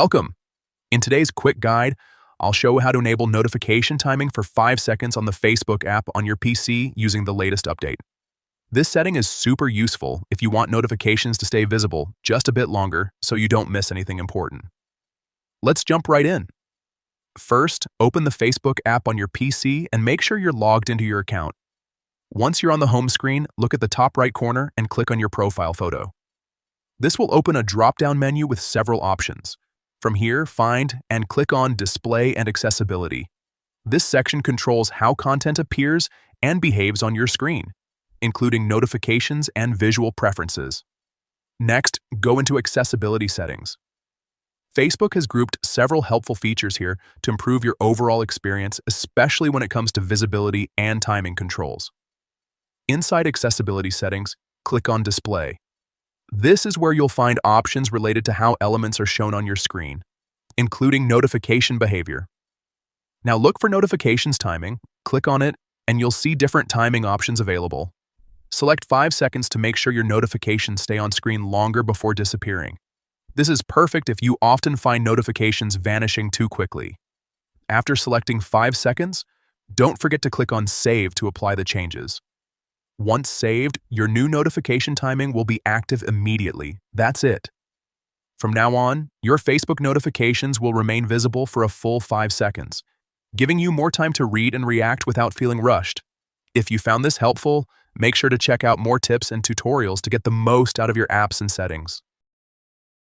Welcome! In today's quick guide, I'll show how to enable notification timing for 5 seconds on the Facebook app on your PC using the latest update. This setting is super useful if you want notifications to stay visible just a bit longer so you don't miss anything important. Let's jump right in. First, open the Facebook app on your PC and make sure you're logged into your account. Once you're on the home screen, look at the top right corner and click on your profile photo. This will open a drop-down menu with several options. From here, find and click on Display and Accessibility. This section controls how content appears and behaves on your screen, including notifications and visual preferences. Next, go into Accessibility settings. Facebook has grouped several helpful features here to improve your overall experience, especially when it comes to visibility and timing controls. Inside Accessibility settings, click on Display. This is where you'll find options related to how elements are shown on your screen, including notification behavior. Now look for notifications timing, click on it, and you'll see different timing options available. Select 5 seconds to make sure your notifications stay on screen longer before disappearing. This is perfect if you often find notifications vanishing too quickly. After selecting 5 seconds, don't forget to click on Save to apply the changes. Once saved, your new notification timing will be active immediately. That's it. From now on, your Facebook notifications will remain visible for a full 5 seconds, giving you more time to read and react without feeling rushed. If you found this helpful, make sure to check out more tips and tutorials to get the most out of your apps and settings.